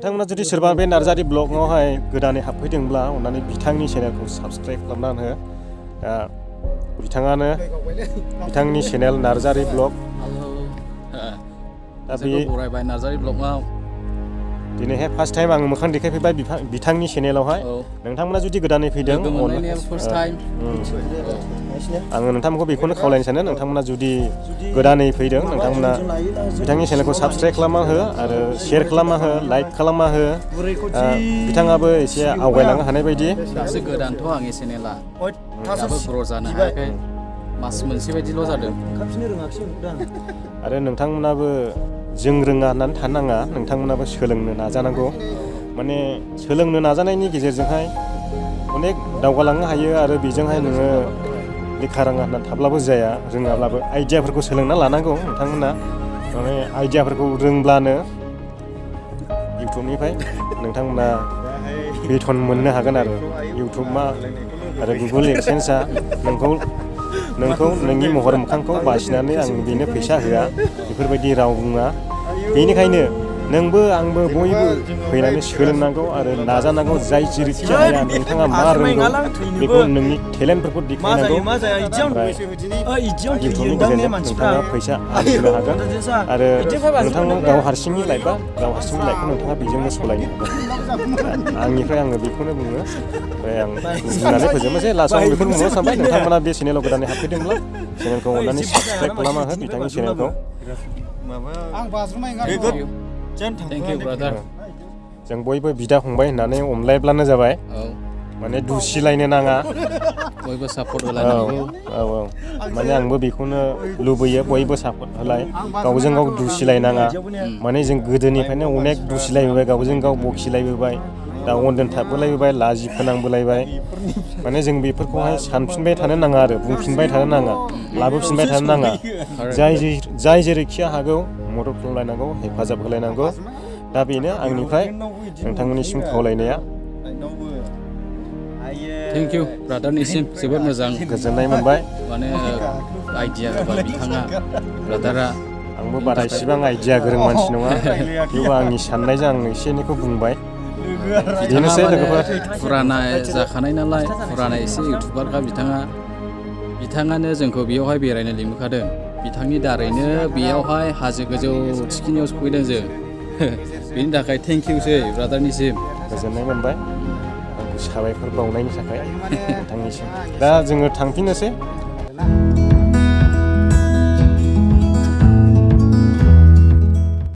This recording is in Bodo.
नोंथांमोना जुदि सोरबा बे नार्जारि ब्लगआवहाय गोदानै हाबफैदोंब्ला अननानै बिथांनि चेनेलखौ साबस्क्राइब खालामनानै हो। बिथांनि चेनेल नार्जारि ब्लग। दा बे बरायबाय नार्जारि ब्लगआव दिनैहाय फार्स्ट टाइम आं मोखां देखायफैबाय बिथांनि चेनेलावहाय। नोंथांमोना जुदि गोदानै फैदों आङो नोंथांमोनखौ बेखौनो खावलायनो सानो, नोंथांमोना जुदि गोदानै फैदों नोंथांमोना बिथांनि चेनेलखौ साबस्क्राइब खालामना हो आरो शेयार खालामना हो, लाइक खालामना हो। बिथाङाबो एसे आवगायलांनो हानाय बायदि। दासो गोदानथ' आंनि चेनेला दाबो ग्र' जानो हायाखै, मास मोनसे बायदिल' जादों। आरो नोंथांमोनाबो जों रोङा होननानै थानो नाङा, नोंथांमोनाबो सोलोंनो नाजानांगौ। माने सोलोंनो नाजानायनि गेजेरजोंहाय अनेक दावगालांनो हायो आरो बेजोंहाय नोङो लेखा रोङा होननानै थाब्लाबो जाया, रोङाब्लाबो आइडियाफोरखौ सोलोंना लानांगौ नोंथांमोना। माने आइडियाफोरखौ रोंब्लानो इउटुबनिफ्राय नोंथांमोना बेथन मोननो हागोन आरो इउटुबआ आरो गुगोल एडसेन्सआ नोंखौ नोंनि महर मोखांखौ बासिनानै आं बेनो फैसा होआ बेफोरबायदि राव बुङा। बेनिखायनो नोंबो आंबो बयबो फैनानै सोलोंनांगौ आरो नाजानांगौ। जाय जेरैखि हाया नोंथाङा मा रोंगौ बेखौ नोंनि टेलेन्टफोरखौ देखायनांगौ। ओमफ्राय इउटुबनि गेजेरजों नोंथाङा फैसा आरजिनो हागोन आरो नोंथाङा गाव हारसिंनि लाइफखौ नोंथाङा बेजोंनो सालायनो हागोन। आंनिफ्राय आङो बेखौनो बुङो। ओमफ्राय आं बुंनानै फोजोबनोसै। लास्टआव आं बेखौनो बुंनो सानबाय, नोंथांमोना बे चेनेलाव गोदानै हाबफैदोंब्ला चेनेलखौ अननानै साबस्क्राइब खालामना हो बिथांनि चेनेलखौ। Thank you brother. जों बयबो बिदा फंबाय होननानै अनलायब्लानो जाबाय। माने दुसिलायनो नाङा, बयबो सापर्ट होलायनांगौ। औ माने आंबो बेखौनो लुबैयो, बयबो सापर्ट होलाय, गावजों गाव दुसिलायनाङा। माने जों गोदोनिफ्रायनो अनेक दुसिलायबोबाय, गावजों गाव बखिलायबोबाय, दा अनदेन थाबोलायबोबाय, लाजि फोनांबोलायबाय। माने जों बेफोरखौहाय सानफिनबाय थानो नाङा आरो बुंफिनबाय थानो नाङा, लाबोफिनबाय थानो नाङा। जाय जेरैखि हागौ मदद खालामलायनांगौ, हेफाजाब होलायनांगौ। दा बेनो आंनिफ्राय नोंथांमोननिसिम खावलायनाया। थेंक इउ ब्रादारनिसिम, जोबोद मोजां गोजोननाय मोनबाय। माने आइडिया होबाय बिथाङा, ब्रादारा। आंबो बारा इसेबां आइडिया गोरों मानसि नङा, थेवबो आंनि साननायजों आं एसे एनैखौ बुंबाय। बिदिनोसै लोगोफोर। फुराना जाखानाय नालाय, फुराना एसे इउटुबारखा बिथाङानो जोंखौ बेयावहाय बेरायनो लिंबोखादों। बिथांनि दारैनो बेयावहाय हाजो गोजौ थिखिनियाव सफैदों जों। बेनि थाखाय थेंक इउसै ब्रादारनिसिम। गोजोननाय मोनबाय आंखौ साबायखर बावनायनि थाखाय नोंथांनिसिम। दा जोङो थांफिननोसै।